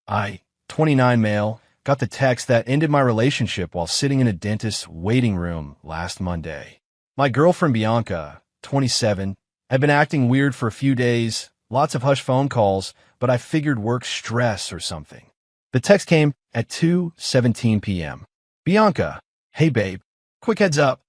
I, 29 male, got the text that ended my relationship while sitting in a dentist's waiting room last Monday. My girlfriend Bianca, 27, had been acting weird for a few days, lots of hush phone calls, but I figured work stress or something. The text came at 2:17 p.m. Bianca, hey babe, quick heads up.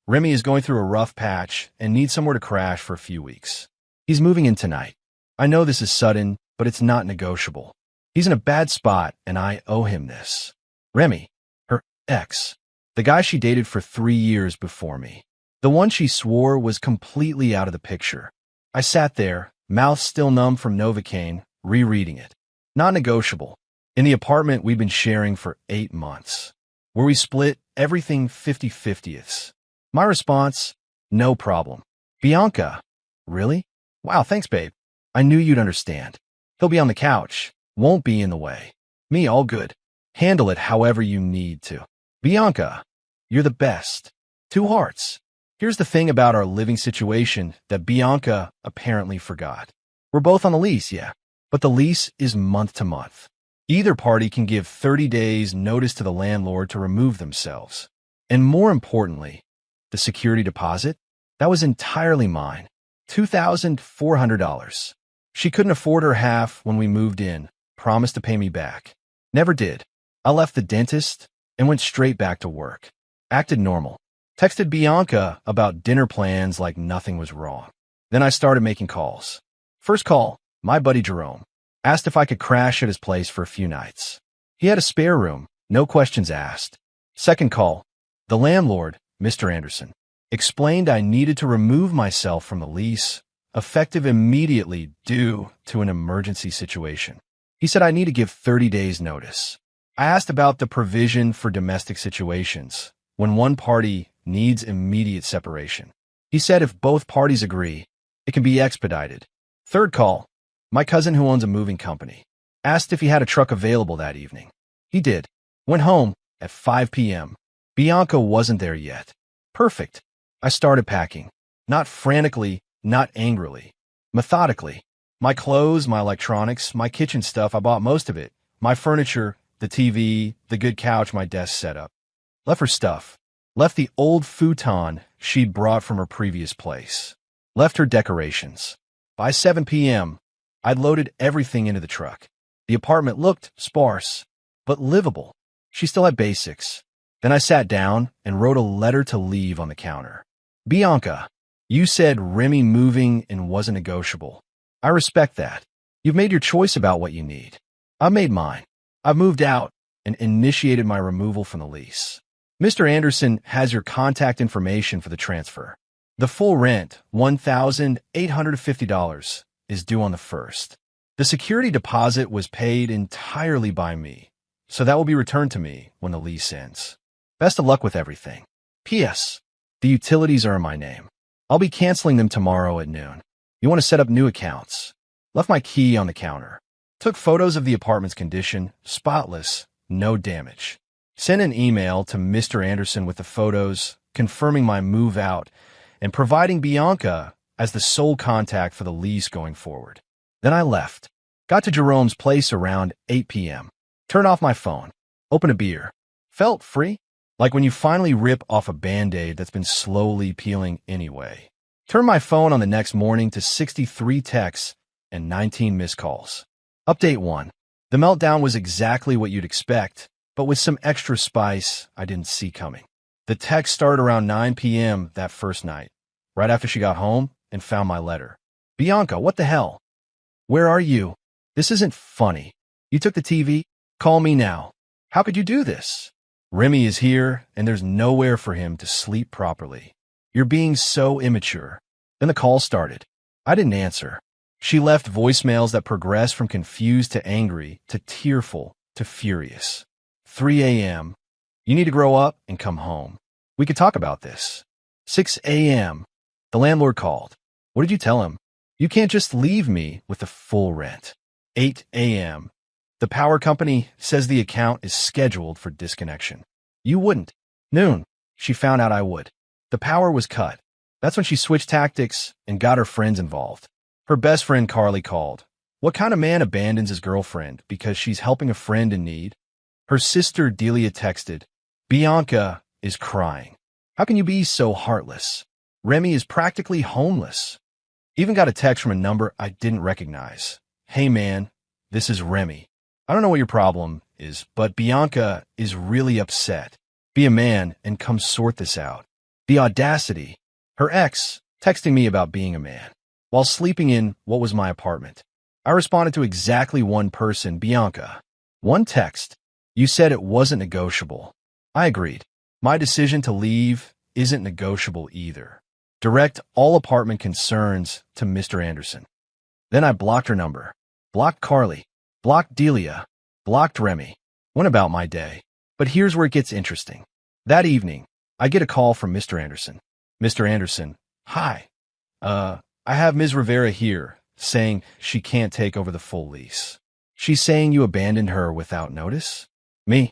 Remy is going through a rough patch and needs somewhere to crash for a few weeks. He's moving in tonight. I know this is sudden, but it's not negotiable. He's in a bad spot, and I owe him this. Remy, her ex, the guy she dated for 3 years before me. The one she swore was completely out of the picture. I sat there, mouth still numb from Novocaine, rereading it. Not negotiable. In the apartment we'd been sharing for 8 months, where we split everything 50-50ths. My response, no problem. Bianca, really? Wow, thanks, babe. I knew you'd understand. He'll be on the couch. Won't be in the way. Me, all good. Handle it however you need to. Bianca, you're the best. 2 hearts. Here's the thing about our living situation that Bianca apparently forgot. We're both on the lease, yeah, but the lease is month to month. Either party can give 30 days notice to the landlord to remove themselves. And more importantly, the security deposit, that was entirely mine. $2,400. She couldn't afford her half when we moved in, promised to pay me back. Never did. I left the dentist and went straight back to work. Acted normal. Texted Bianca about dinner plans like nothing was wrong. Then I started making calls. First call, my buddy Jerome. Asked if I could crash at his place for a few nights. He had a spare room, no questions asked. Second call, the landlord, Mr. Anderson. Explained I needed to remove myself from the lease, effective immediately due to an emergency situation. He said I need to give 30 days notice. I asked about the provision for domestic situations, when one party needs immediate separation. He said if both parties agree, it can be expedited. Third call, my cousin who owns a moving company. Asked if he had a truck available that evening. He did. Went home at 5 p.m. Bianca wasn't there yet. Perfect. I started packing. Not frantically, not angrily. Methodically. My clothes, my electronics, my kitchen stuff, I bought most of it. My furniture, the TV, the good couch, my desk setup. Left her stuff. Left the old futon she'd brought from her previous place. Left her decorations. By 7 p.m., I'd loaded everything into the truck. The apartment looked sparse, but livable. She still had basics. Then I sat down and wrote a letter to leave on the counter. Bianca, you said Remy moving and wasn't negotiable. I respect that. You've made your choice about what you need. I've made mine. I've moved out and initiated my removal from the lease. Mr. Anderson has your contact information for the transfer. The full rent, $1,850, is due on the 1st. The security deposit was paid entirely by me, so that will be returned to me when the lease ends. Best of luck with everything. P.S. The utilities are in my name. I'll be canceling them tomorrow at noon. You want to set up new accounts. Left my key on the counter. Took photos of the apartment's condition, spotless, no damage. Sent an email to Mr. Anderson with the photos, confirming my move out, and providing Bianca as the sole contact for the lease going forward. Then I left. Got to Jerome's place around 8 p.m. Turned off my phone. Opened a beer. Felt free. Like when you finally rip off a Band-Aid that's been slowly peeling anyway. Turned my phone on the next morning to 63 texts and 19 missed calls. Update 1. The meltdown was exactly what you'd expect, but with some extra spice I didn't see coming. The text started around 9 p.m. that first night, right after she got home and found my letter. Bianca, what the hell? Where are you? This isn't funny. You took the TV? Call me now. How could you do this? Remy is here, and there's nowhere for him to sleep properly. You're being so immature. Then the call started. I didn't answer. She left voicemails that progressed from confused to angry to tearful to furious. 3 a.m. You need to grow up and come home. We could talk about this. 6 a.m. The landlord called. What did you tell him? You can't just leave me with the full rent. 8 a.m. The power company says the account is scheduled for disconnection. You wouldn't. Noon. She found out I would. The power was cut. That's when she switched tactics and got her friends involved. Her best friend Carly called. What kind of man abandons his girlfriend because she's helping a friend in need? Her sister Delia texted, Bianca is crying. How can you be so heartless? Remy is practically homeless. Even got a text from a number I didn't recognize. Hey man, this is Remy. I don't know what your problem is, but Bianca is really upset. Be a man and come sort this out. The audacity. Her ex texting me about being a man while sleeping in what was my apartment. I responded to exactly one person, Bianca. One text. You said it wasn't negotiable. I agreed. My decision to leave isn't negotiable either. Direct all apartment concerns to Mr. Anderson. Then I blocked her number. Blocked Qley. Blocked Delia. Blocked Remy. Went about my day. But here's where it gets interesting. That evening, I get a call from Mr. Anderson. Mr. Anderson, hi. I have Ms. Rivera here, saying she can't take over the full lease. She's saying you abandoned her without notice? Me?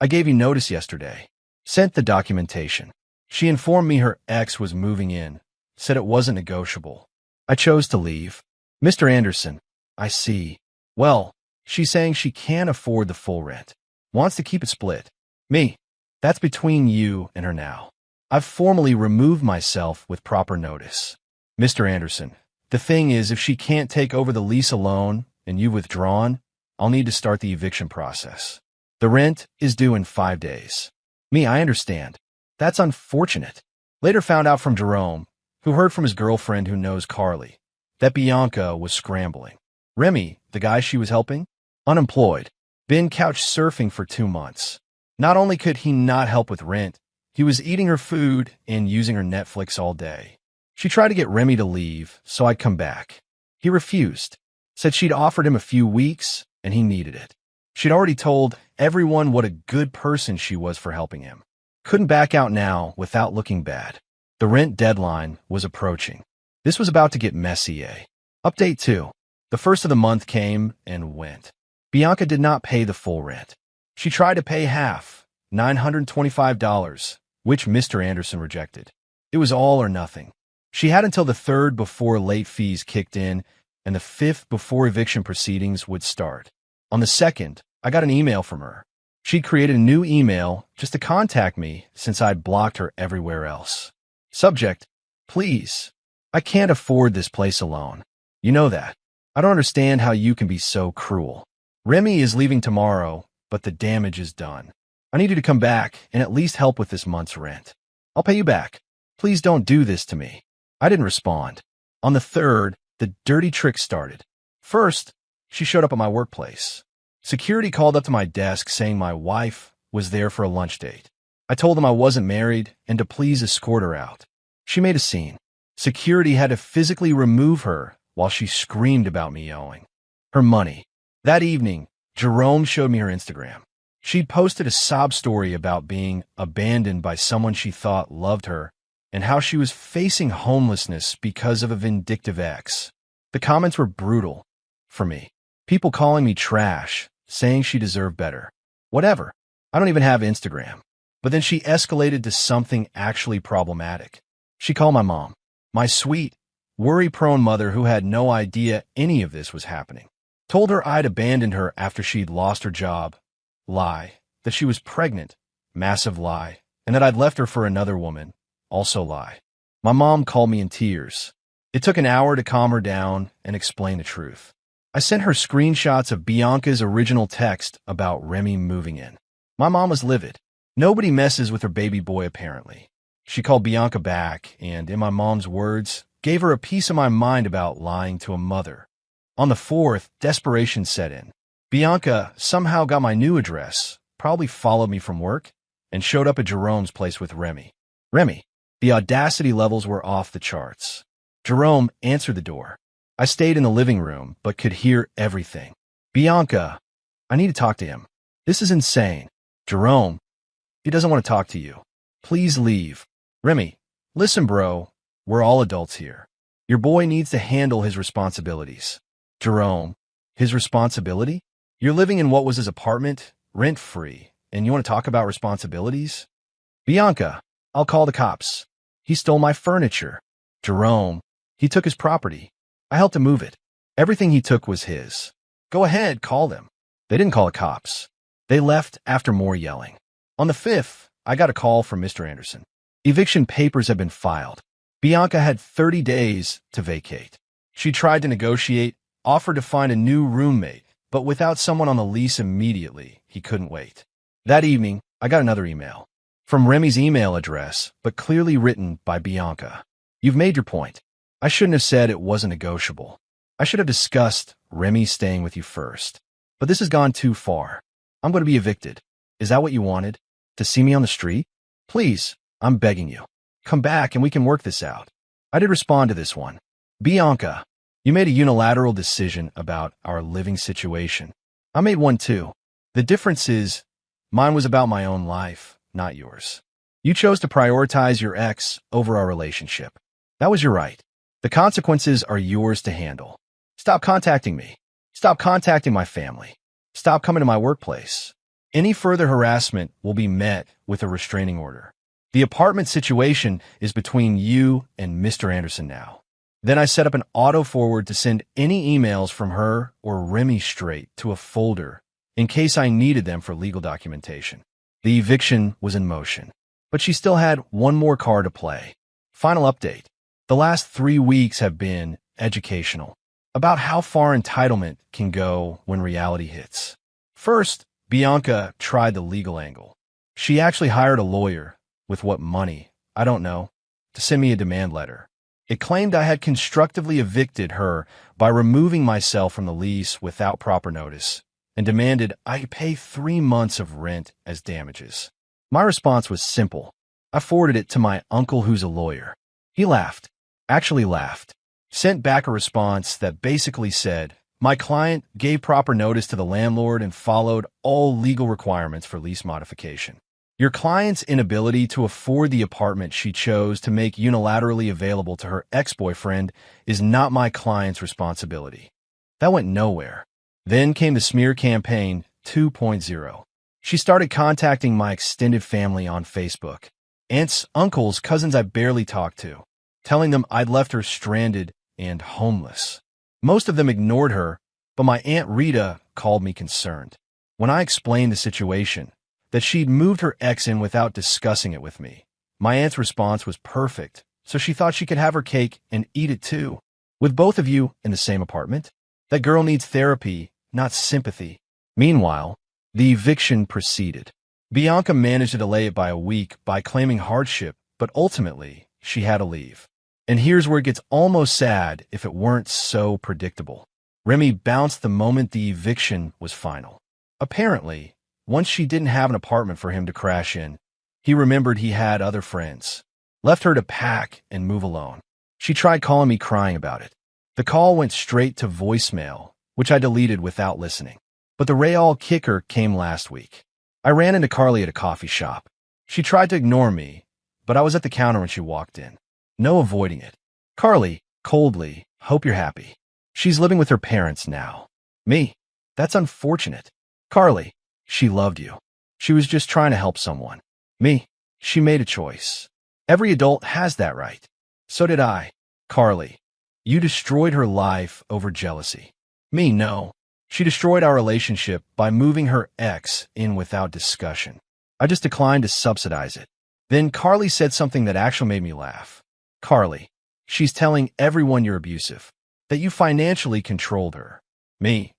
I gave you notice yesterday. Sent the documentation. She informed me her ex was moving in, said it wasn't negotiable. I chose to leave. Mr. Anderson, I see. Well, she's saying she can't afford the full rent. Wants to keep it split. Me? That's between you and her now. I've formally removed myself with proper notice. Mr. Anderson, the thing is, if she can't take over the lease alone and you've withdrawn, I'll need to start the eviction process. The rent is due in 5 days. Me, I understand. That's unfortunate. Later found out from Jerome, who heard from his girlfriend who knows Qley, that Bianca was scrambling. Remy, the guy she was helping, unemployed, been couch surfing for 2 months. Not only could he not help with rent, he was eating her food and using her Netflix all day. She tried to get Remy to leave, so I'd come back. He refused, said she'd offered him a few weeks and he needed it. She'd already told everyone what a good person she was for helping him. Couldn't back out now without looking bad. The rent deadline was approaching. This was about to get messy, eh? Update 2. The first of the month came and went. Bianca did not pay the full rent. She tried to pay half, $925, which Mr. Anderson rejected. It was all or nothing. She had until the 3rd before late fees kicked in and the 5th before eviction proceedings would start. On the 2nd, I got an email from her. She'd created a new email just to contact me since I'd blocked her everywhere else. Subject, please. I can't afford this place alone. You know that. I don't understand how you can be so cruel. Remy is leaving tomorrow, but the damage is done. I need you to come back and at least help with this month's rent. I'll pay you back. Please don't do this to me. I didn't respond. On the 3rd, the dirty trick started. First, she showed up at my workplace. Security called up to my desk saying my wife was there for a lunch date. I told them I wasn't married and to please escort her out. She made a scene. Security had to physically remove her while she screamed about me owing her money. That evening, Jerome showed me her Instagram. She'd posted a sob story about being abandoned by someone she thought loved her and how she was facing homelessness because of a vindictive ex. The comments were brutal for me. People calling me trash, saying she deserved better. Whatever. I don't even have Instagram. But then she escalated to something actually problematic. She called my mom, my sweet, worry-prone mother who had no idea any of this was happening. Told her I'd abandoned her after she'd lost her job. Lie. That she was pregnant. Massive lie. And that I'd left her for another woman. Also lie. My mom called me in tears. It took an hour to calm her down and explain the truth. I sent her screenshots of Bianca's original text about Remy moving in. My mom was livid. Nobody messes with her baby boy, apparently. She called Bianca back and, in my mom's words, gave her a piece of my mind about lying to a mother. On the 4th, desperation set in. Bianca somehow got my new address, probably followed me from work, and showed up at Jerome's place with Remy. Remy. The audacity levels were off the charts. Jerome answered the door. I stayed in the living room, but could hear everything. Bianca, I need to talk to him. This is insane. Jerome, he doesn't want to talk to you. Please leave. Remy, listen, bro. We're all adults here. Your boy needs to handle his responsibilities. Jerome, his responsibility? You're living in what was his apartment, rent-free, and you want to talk about responsibilities? Bianca, I'll call the cops. He stole my furniture. Jerome, he took his property. I helped him move it. Everything he took was his. Go ahead, call them. They didn't call the cops. They left after more yelling. On the 5th, I got a call from Mr. Anderson. Eviction papers had been filed. Bianca had 30 days to vacate. She tried to negotiate, offered to find a new roommate, but without someone on the lease immediately, he couldn't wait. That evening, I got another email. From Remy's email address, but clearly written by Bianca. You've made your point. I shouldn't have said it wasn't negotiable. I should have discussed Remy staying with you first. But this has gone too far. I'm going to be evicted. Is that what you wanted? To see me on the street? Please, I'm begging you. Come back and we can work this out. I did respond to this one. Bianca, you made a unilateral decision about our living situation. I made one too. The difference is, mine was about my own life, not yours. You chose to prioritize your ex over our relationship. That was your right. The consequences are yours to handle. Stop contacting me. Stop contacting my family. Stop coming to my workplace. Any further harassment will be met with a restraining order. The apartment situation is between you and Mr. Anderson now. Then I set up an auto-forward to send any emails from her or Remy straight to a folder in case I needed them for legal documentation. The eviction was in motion, but she still had one more card to play. Final update. The last 3 weeks have been educational, about how far entitlement can go when reality hits. First, Bianca tried the legal angle. She actually hired a lawyer, with what money, I don't know, to send me a demand letter. It claimed I had constructively evicted her by removing myself from the lease without proper notice, and demanded I pay 3 months of rent as damages. My response was simple. I forwarded it to my uncle who's a lawyer. He laughed, actually laughed, sent back a response that basically said, my client gave proper notice to the landlord and followed all legal requirements for lease modification. Your client's inability to afford the apartment she chose to make unilaterally available to her ex-boyfriend is not my client's responsibility. That went nowhere. Then came the smear campaign 2.0. She started contacting my extended family on Facebook. Aunts, uncles, cousins I barely talked to, telling them I'd left her stranded and homeless. Most of them ignored her, but my Aunt Rita called me concerned. When I explained the situation, that she'd moved her ex in without discussing it with me, my aunt's response was perfect, so she thought she could have her cake and eat it too. With both of you in the same apartment? That girl needs therapy, not sympathy. Meanwhile, the eviction proceeded. Bianca managed to delay it by a week by claiming hardship, but ultimately, she had to leave. And here's where it gets almost sad if it weren't so predictable. Remy bounced the moment the eviction was final. Apparently, once she didn't have an apartment for him to crash in, he remembered he had other friends. Left her to pack and move alone. She tried calling me crying about it. The call went straight to voicemail, which I deleted without listening. But the real kicker came last week. I ran into Qley at a coffee shop. She tried to ignore me, but I was at the counter when she walked in. No avoiding it. Qley, coldly, hope you're happy. She's living with her parents now. Me? That's unfortunate. Qley, she loved you. She was just trying to help someone. Me? She made a choice. Every adult has that right. So did I. Qley, you destroyed her life over jealousy. Me, no. She destroyed our relationship by moving her ex in without discussion. I just declined to subsidize it. Then Qley said something that actually made me laugh. Qley, she's telling everyone you're abusive, that you financially controlled her. Me,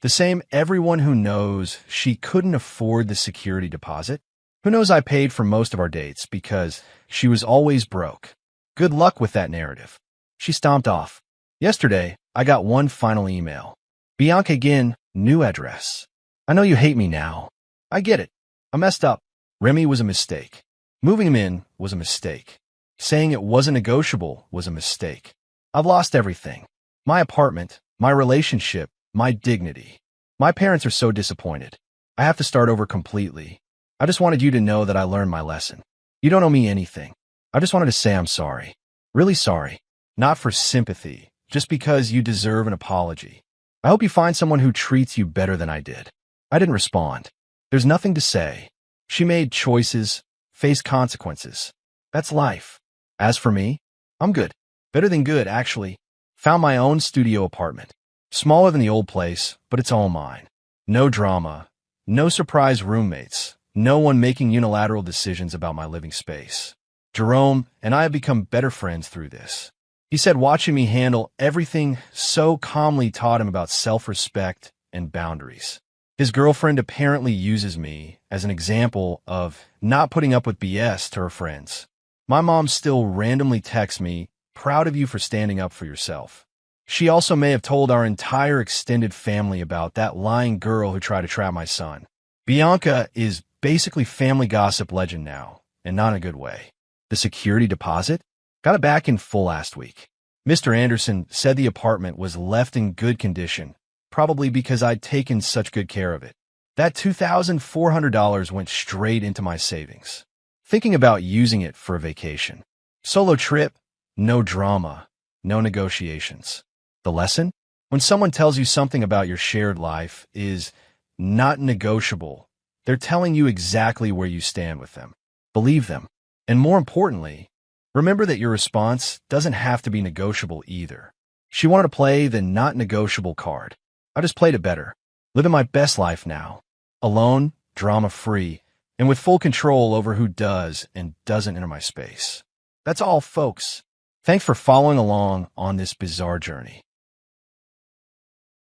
the same everyone who knows she couldn't afford the security deposit, who knows I paid for most of our dates because she was always broke. Good luck with that narrative. She stomped off. Yesterday, I got one final email. Bianca again, new address. I know you hate me now. I get it. I messed up. Remy was a mistake. Moving him in was a mistake. Saying it wasn't negotiable was a mistake. I've lost everything. My apartment, my relationship, my dignity. My parents are so disappointed. I have to start over completely. I just wanted you to know that I learned my lesson. You don't owe me anything. I just wanted to say I'm sorry. Really sorry. Not for sympathy, just because you deserve an apology. I hope you find someone who treats you better than I did. I didn't respond. There's nothing to say. She made choices, faced consequences. That's life. As for me, I'm good. Better than good, actually. Found my own studio apartment. Smaller than the old place, but it's all mine. No drama, no surprise roommates, no one making unilateral decisions about my living space. Jerome and I have become better friends through this. He said watching me handle everything so calmly taught him about self-respect and boundaries. His girlfriend apparently uses me as an example of not putting up with BS to her friends. My mom still randomly texts me, "Proud of you for standing up for yourself." She also may have told our entire extended family about that lying girl who tried to trap my son. Bianca is basically family gossip legend now, and not in a good way. The security deposit? Got it back in full last week. Mr. Anderson said the apartment was left in good condition, probably because I'd taken such good care of it. That $2,400 went straight into my savings. Thinking about using it for a vacation. Solo trip, no drama, no negotiations. The lesson? When someone tells you something about your shared life is not negotiable, they're telling you exactly where you stand with them. Believe them. And more importantly, remember that your response doesn't have to be negotiable either. She wanted to play the not negotiable card. I just played it better. Living my best life now. Alone, drama-free, and with full control over who does and doesn't enter my space. That's all, folks. Thanks for following along on this bizarre journey.